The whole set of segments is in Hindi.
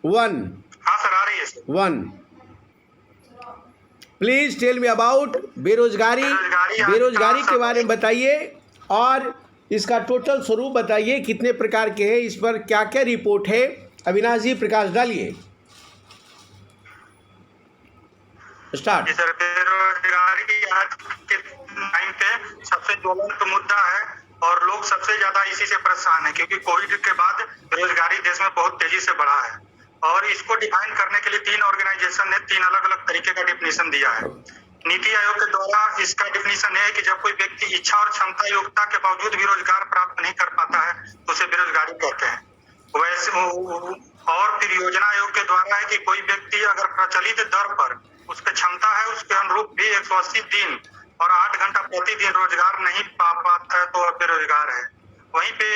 वन। हाँ सर, आ रही है sir. One. Please tell me about बेरोजगारी के बारे में बताइए और इसका टोटल स्वरूप बताइए, कितने प्रकार के हैं, इस पर क्या क्या रिपोर्ट है। अविनाश जी प्रकाश डालिए, स्टार्ट। सर, बेरोजगारी आज के टाइम पे सबसे ज्वलंत मुद्दा है और लोग सबसे ज्यादा इसी से परेशान है, क्योंकि कोविड के बाद बेरोजगारी देश में बहुत तेजी से बढ़ा है। और इसको डिफाइन करने के लिए 3 ऑर्गेनाइजेशन ने 3 अलग अलग तरीके का डिफिनेशन दिया है। नीति आयोग के द्वारा इसका डिफिनेशन है कि जब कोई व्यक्ति इच्छा और क्षमता योग्यता के बावजूद भी रोजगार प्राप्त नहीं कर पाता है तो उसे बेरोजगारी कहते हैं। वैसे और फिर योजना आयोग के द्वारा है कि कोई व्यक्ति अगर प्रचलित दर पर उसकी क्षमता है उसके अनुरूप भी 180 दिन और 8 घंटा प्रतिदिन रोजगार नहीं पा पाता है तो वह बेरोजगार है। वहीं पे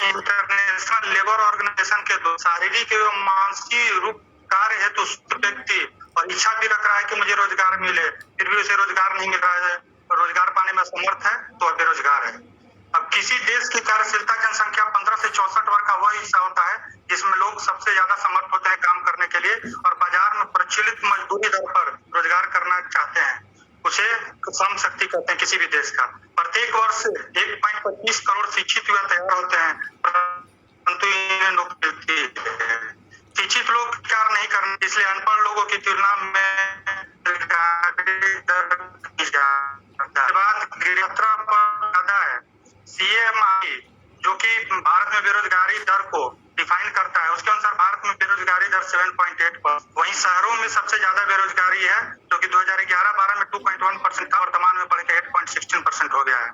इंटरनेशनल लेबर ऑर्गेनाइजेशन के शारीरिक एवं मानसिक रूप कार्य हेतु व्यक्ति और इच्छा भी रख रहा है कि मुझे रोजगार मिले, फिर भी उसे रोजगार नहीं मिल रहा है, रोजगार पाने में असमर्थ है तो वह बेरोजगार है। अब किसी देश की कार्यशीलता जनसंख्या 15 से 64 वर्ग का वह हिस्सा होता है जिसमें लोग सबसे ज्यादा समर्थ होते हैं काम करने के लिए और बाजार में प्रचलित मजदूरी दर पर रोजगार करना चाहते हैं, उसे श्रम शक्ति कहते हैं किसी भी देश का। प्रत्येक वर्ष 1.25 करोड़ शिक्षित युवा तैयार होते हैं, परंतु इन्हें नौकरी मिलती है। शिक्षित लोग कार्य नहीं करने, इसलिए अनपढ़ लोगों की तुलना में ज्यादा है। CMI जो कि भारत में बेरोजगारी दर को डिफाइन करता है, उसके अनुसार भारत में बेरोजगारी दर 7.8%। वहीं शहरों में सबसे ज्यादा बेरोजगारी है जो कि 2011-12 में 2.1% था, वर्तमान में बढ़ के 8.16% हो गया है।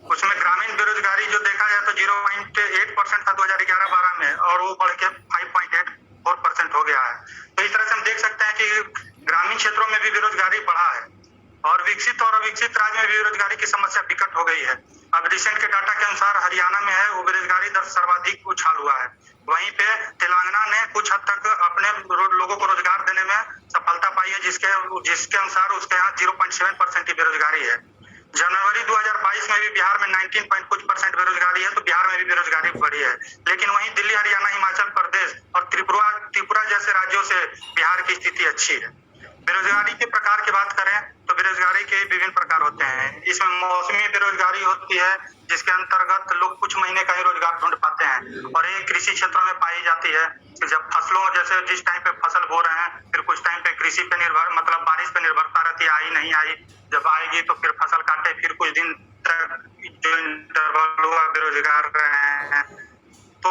उसमें ग्रामीण बेरोजगारी जो देखा जाए तो 0.8% था 2011-12 में और वो बढ़ के 5.84% हो गया है। तो इस तरह से हम देख सकते हैं कि ग्रामीण क्षेत्रों में भी बेरोजगारी बढ़ा है और विकसित और अविकसित राज्य में बेरोजगारी की समस्या विकट हो गई है। अब रिसेंट के डाटा के अनुसार हरियाणा में है वो बेरोजगारी दर सर्वाधिक उछाल हुआ है। वहीं पे तेलंगाना ने कुछ हद तक अपने लोगों को रोजगार देने में सफलता पाई है, जिसके अनुसार उसके यहाँ 0.7% की बेरोजगारी है। जनवरी 2022 में भी बिहार में 19% बेरोजगारी है, तो बिहार में भी बेरोजगारी बढ़ी है। लेकिन वहीं दिल्ली, हरियाणा, हिमाचल प्रदेश और त्रिपुरा जैसे राज्यों से बिहार की स्थिति अच्छी है। बेरोजगारी के प्रकार की बात करें तो बेरोजगारी के विभिन्न प्रकार होते हैं। इसमें मौसमी बेरोजगारी होती है जिसके अंतर्गत लोग कुछ महीने का ही रोजगार ढूंढ पाते हैं और ये कृषि क्षेत्रों में पाई जाती है। जब फसलों जैसे जिस टाइम पे फसल बो रहे हैं फिर कुछ टाइम पे कृषि पे निर्भर मतलब बारिश पे निर्भरता रहती है, आई नहीं आई, जब आएगी तो फिर फसल काटे, फिर कुछ दिन तक जो इंटरवल हुआ बेरोजगार रहे हैं, तो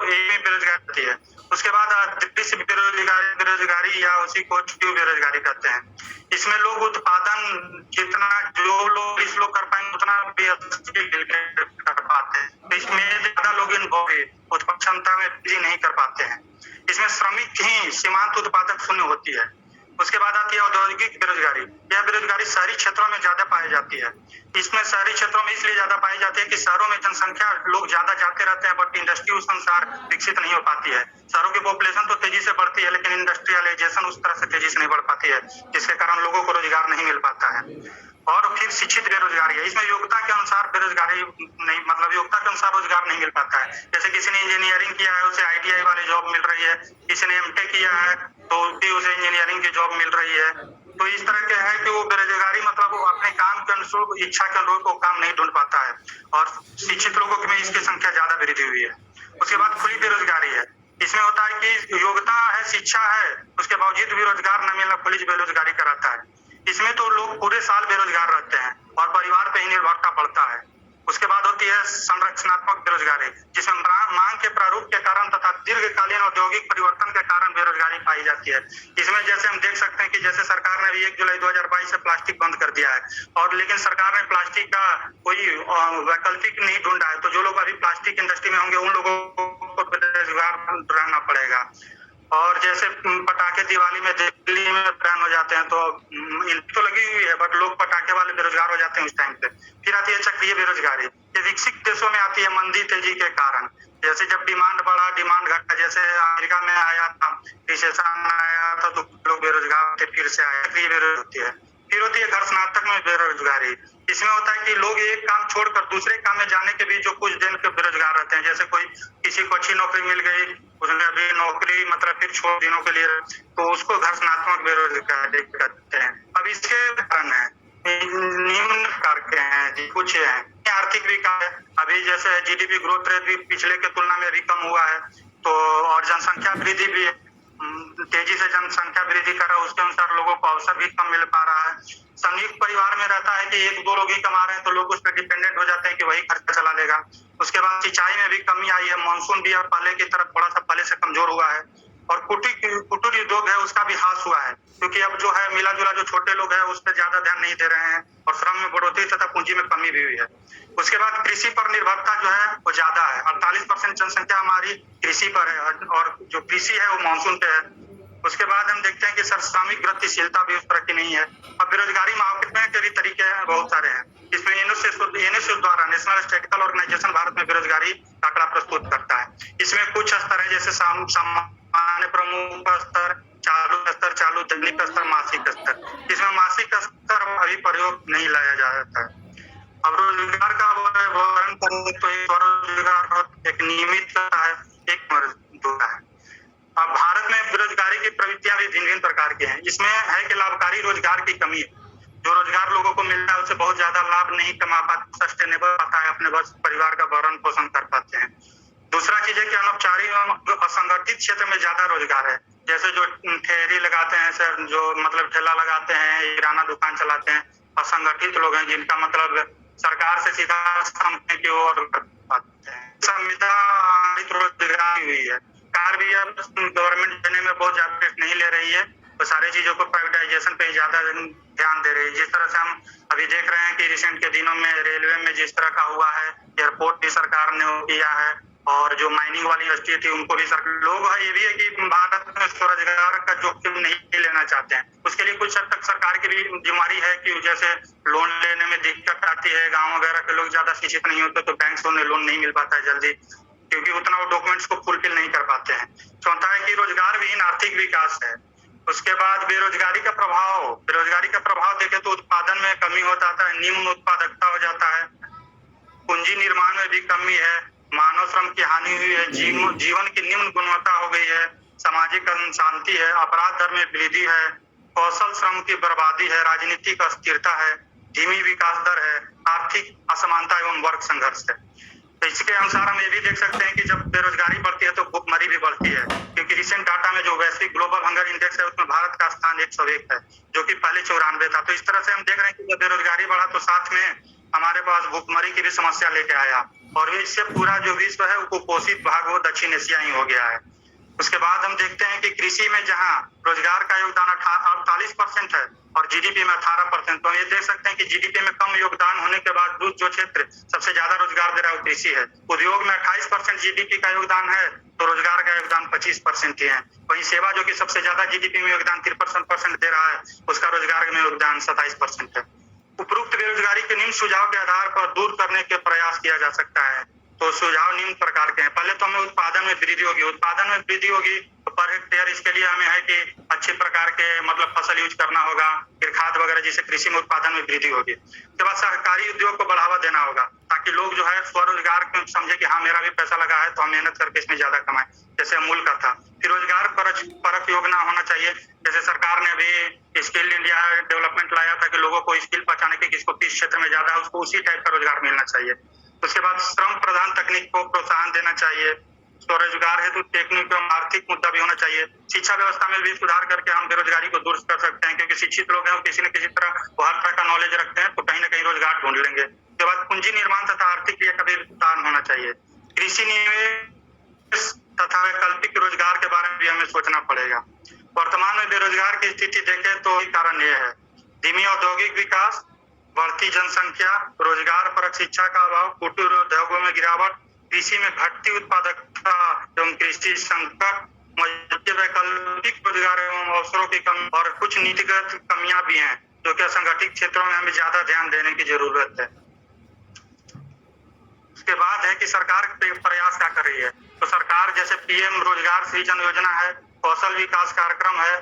ये बेरोजगारी होती है। उसके बाद अदृश्य बेरोजगारी या उसी को छुपी बेरोजगारी कहते हैं। इसमें लोग उत्पादन जितना जो लोग इस लोग कर पाएंगे उतना भी कर पाते हैं। इसमें ज्यादा लोग उत्पादन क्षमता में वृद्धि नहीं कर पाते हैं। इसमें श्रमिक ही सीमांत उत्पादक शून्य होती है। उसके बाद आती है औद्योगिक बेरोजगारी। यह बेरोजगारी शहरी क्षेत्रों में ज्यादा पाई जाती है। इसमें शहरी क्षेत्रों में इसलिए ज्यादा पाई जाती है कि शहरों में जनसंख्या लोग ज्यादा जाते रहते हैं बट इंडस्ट्री उस अनुसार विकसित नहीं हो पाती है। शहरों की पॉपुलेशन तो तेजी से बढ़ती है लेकिन इंडस्ट्रियलाइजेशन उस तरह से तेजी से नहीं बढ़ पाती है, जिसके कारण लोगों को रोजगार नहीं मिल पाता है। और फिर शिक्षित बेरोजगारी है। इसमें योग्यता के अनुसार बेरोजगारी नहीं, मतलब योग्यता के अनुसार रोजगार नहीं मिल पाता है। जैसे किसी ने इंजीनियरिंग किया है उसे ITI वाली जॉब मिल रही है, किसी ने MTech किया है तो भी उसे इंजीनियरिंग की जॉब मिल रही है। तो इस तरह के है कि वो बेरोजगारी मतलब वो अपने काम के अनुरूप इच्छा के अनुरूप वो काम नहीं ढूंढ पाता है और शिक्षित लोगों में इसकी संख्या ज्यादा वृद्धि हुई है। उसके बाद खुली बेरोजगारी है। इसमें होता है कि योग्यता है, शिक्षा है, उसके बावजूद भी रोजगार न मिलना खुली बेरोजगारी कराता है। इसमें तो लोग पूरे साल बेरोजगार रहते हैं और परिवार पे ही निर्भरता पड़ता है। उसके बाद होती है संरचनात्मक बेरोजगारी, जिसमें मांग के प्रारूप के कारण तथा दीर्घकालीन औद्योगिक परिवर्तन के कारण बेरोजगारी पाई जाती है। इसमें जैसे हम देख सकते हैं कि जैसे सरकार ने भी 1 जुलाई 2022 से प्लास्टिक बंद कर दिया है और लेकिन सरकार ने प्लास्टिक का कोई वैकल्पिक नहीं ढूंढा है, तो जो लोग अभी प्लास्टिक इंडस्ट्री में होंगे उन लोगों को बेरोजगार रहना पड़ेगा। और जैसे पटाखे दिवाली में दिल्ली में बैन हो जाते हैं तो तो लगी हुई है बट लोग पटाखे वाले बेरोजगार हो जाते हैं उस टाइम पे। फिर आती है चक्रीय बेरोजगारी। ये विकसित देशों में आती है मंदी तेजी के कारण। जैसे जब डिमांड बढ़ा डिमांड घटा, जैसे अमेरिका में आया था रिसेशन आया था तो लोग बेरोजगार थे, फिर से आया, चक्रीय बेरोजगारी होती है। फिर होती है घर स्नातक में बेरोजगारी। इसमें होता है कि लोग एक काम छोड़कर दूसरे काम में जाने के भी जो कुछ दिन के बेरोजगार रहते हैं। जैसे कोई किसी को अच्छी नौकरी मिल गई उसने अभी नौकरी मतलब फिर छोड़ दिनों के लिए, तो उसको घर्षणात्मक बेरोजगारी कहते हैं। अब इसके कारण है निम्न प्रकार के हैं जी, कुछ हैं आर्थिक विकास है। अभी जैसे जीडीपी ग्रोथ रेट भी पिछले के तुलना में भी कम हुआ है, तो और जनसंख्या वृद्धि भी तेजी से जनसंख्या वृद्धि कर रहा है, उसके अनुसार लोगों को अवसर भी कम मिल पा रहा है। संयुक्त परिवार में रहता है कि एक दो लोग ही कमा रहे हैं, तो लोग उस पर डिपेंडेंट हो जाते हैं कि वही खर्चा चला लेगा। उसके बाद सिंचाई में भी कमी आई है, मानसून भी अब पहले की तरफ थोड़ा सा पहले से कमजोर हुआ है, और कुटीर उद्योग है उसका भी हास हुआ है, क्योंकि अब जो है मिला जुला जो छोटे लोग हैं उस पर ज्यादा ध्यान नहीं दे रहे हैं, और श्रम में बढ़ोतरी तथा पूंजी में कमी भी हुई है। उसके बाद कृषि पर निर्भरता जो है वो ज्यादा है, 48% जनसंख्या हमारी कृषि पर है, और जो कृषि है वो मानसून पे है। उसके बाद हम देखते हैं कि सर श्रमिक गतिशीलता भी उस तरह की नहीं है। अब बेरोजगारी मापने के भी तरीके हैं, बहुत सारे हैं। इसमें एनएसएस द्वारा नेशनल स्टैटिस्टिकल ऑर्गेनाइजेशन भारत में बेरोजगारी का आंकड़ा प्रस्तुत करता है। इसमें कुछ स्तर है, जैसे सामान्य प्रमुख स्तर, चालू दैनिक स्तर, मासिक स्तर। इसमें मासिक स्तर अभी प्रयोग नहीं लाया जाता है। अब रोजगार का वर्णन करें तो एक स्वरोजगार एक नियमित है, एक मजदूर है। अब भारत में बेरोजगारी की प्रवृत्तियां भी भिन्न भिन्न प्रकार की हैं। इसमें है कि लाभकारी रोजगार की कमी है, जो रोजगार लोगों को मिल रहा है उससे बहुत ज्यादा लाभ नहीं कमा पाते, सस्टेनेबल पाता है, अपने परिवार का भरण पोषण कर पाते हैं। दूसरा चीज है कि अनौपचारिक एवं असंगठित क्षेत्र में ज्यादा रोजगार है, जैसे जो ठेरी लगाते हैं सर, जो मतलब ठेला लगाते हैं, किराना दुकान चलाते हैं, असंगठित लोग हैं जिनका मतलब सरकार से सीधा संपर्क की ओर पाते हैं। संविदा रोजगार हुई है, कार भी अब गवर्नमेंट देने में बहुत ज्यादा नहीं ले रही है, तो सारी चीजों को प्राइवेटाइजेशन पे ज्यादा ध्यान दे रही है। जिस तरह से हम अभी देख रहे हैं कि रिसेंट के दिनों में रेलवे में जिस तरह का हुआ है, एयरपोर्ट भी सरकार ने किया है, और जो माइनिंग वाली यूनिवर्सिटी थी उनको भी सरकार लोग है ये भी है कि भारत में स्वरोजगार का जोखिम नहीं लेना चाहते हैं। उसके लिए कुछ हद तक सरकार की भी जिम्मेदारी है कि जैसे लोन लेने में दिक्कत आती है, गाँव वगैरह के लोग ज्यादा शिक्षित नहीं होते, तो बैंक से उन्हें लोन नहीं मिल पाता है जल्दी, क्योंकि उतना वो डॉक्यूमेंट्स को फुलफिल नहीं कर पाते हैं। चौथा है कि रोजगार विहीन आर्थिक विकास है। उसके बाद बेरोजगारी का प्रभाव देखें तो उत्पादन में कमी हो जाता है, निम्न उत्पादकता हो जाता है, पूंजी निर्माण में भी कमी है, मानव श्रम की हानि हुई है, जीवन की निम्न गुणवत्ता हो गई है, सामाजिक अशांति है, अपराध दर में वृद्धि है, कौशल श्रम की बर्बादी है, राजनीतिक अस्थिरता है, धीमी विकास दर है, आर्थिक असमानता एवं वर्ग संघर्ष है। तो इसके अनुसार हम ये भी देख सकते हैं कि जब बेरोजगारी बढ़ती है तो भुखमरी भी बढ़ती है, क्योंकि रिसेंट डाटा में जो वैश्विक ग्लोबल हंगर इंडेक्स है उसमें भारत का स्थान 101 है, जो कि पहले 94 था। तो इस तरह से हम देख रहे हैं कि जब बेरोजगारी बढ़ा तो साथ में हमारे पास भुखमरी की भी समस्या लेके आया, और इससे पूरा जो विश्व है वो कुपोषित भाग वो दक्षिण एशिया ही हो गया है। उसके बाद हम देखते हैं कि कृषि में जहां रोजगार का योगदान 48% है और जीडीपी में 18%, तो हम ये देख सकते हैं कि जीडीपी में कम योगदान होने के बाद जो क्षेत्र सबसे ज्यादा रोजगार दे रहा है वो कृषि है। उद्योग में 28% जीडीपी का योगदान है, तो रोजगार का योगदान 25% ही है। वहीं सेवा जो कि सबसे ज्यादा जीडीपी में योगदान 53% दे रहा है, उसका रोजगार में योगदान 27% है। उपरोक्त बेरोजगारी के निम्न सुझाव के आधार पर दूर करने के प्रयास किया जा सकता है। तो सुझाव निम्न प्रकार के हैं। पहले तो हमें उत्पादन में वृद्धि होगी तो पर हेक्टेयर इसके लिए हमें है कि अच्छे प्रकार के मतलब फसल यूज करना होगा, फिर खाद वगैरह, जिससे कृषि में उत्पादन में वृद्धि होगी। उसके बाद सहकारी उद्योग को बढ़ावा देना होगा, ताकि लोग जो है स्वरोजगार समझे कि हाँ मेरा भी पैसा लगा है तो हम मेहनत करके इसमें ज्यादा कमाएं, जैसे अमूल का था। फिर रोजगार परक योजना होना चाहिए, जैसे सरकार ने अभी स्किल इंडिया डेवलपमेंट लाया था कि लोगों को स्किल पहचाने के किसको किस क्षेत्र में ज्यादा है उसको उसी टाइप का रोजगार मिलना चाहिए। उसके बाद श्रम प्रधान तकनीक को प्रोत्साहन देना चाहिए। स्वरोजगार हेतु टेक्निक एवं आर्थिक मुद्दा भी होना चाहिए। शिक्षा व्यवस्था में भी सुधार करके हम बेरोजगारी को दूर कर सकते हैं, क्योंकि शिक्षित लोग हैं किसी न किसी तरह वो हर तरह का नॉलेज रखते हैं, तो कहीं ना कहीं रोजगार ढूंढ लेंगे। उसके बाद पूंजी निर्माण तथा आर्थिक क्रिया का भी विस्तार होना चाहिए। कृषि निवेश तथा वैकल्पिक रोजगार के बारे में भी हमें सोचना पड़ेगा। वर्तमान में बेरोजगार की स्थिति देखें तो कारण यह है धीमी औद्योगिक विकास, बढ़ती जनसंख्या, रोजगार परक शिक्षा का अभाव, कुटीर उद्योगों में गिरावट, कृषि में घटती उत्पादकता एवं कृषि संकट, वैकल्पिक रोजगार एवं अवसरों की कमी और कुछ नीतिगत कमियां भी हैं, जो कि असंगठित क्षेत्रों में हमें ज्यादा ध्यान देने की जरूरत है। उसके बाद है कि सरकार प्रयास क्या कर रही है। तो सरकार जैसे पीएम रोजगार सृजन योजना है, कौशल विकास कार्यक्रम है,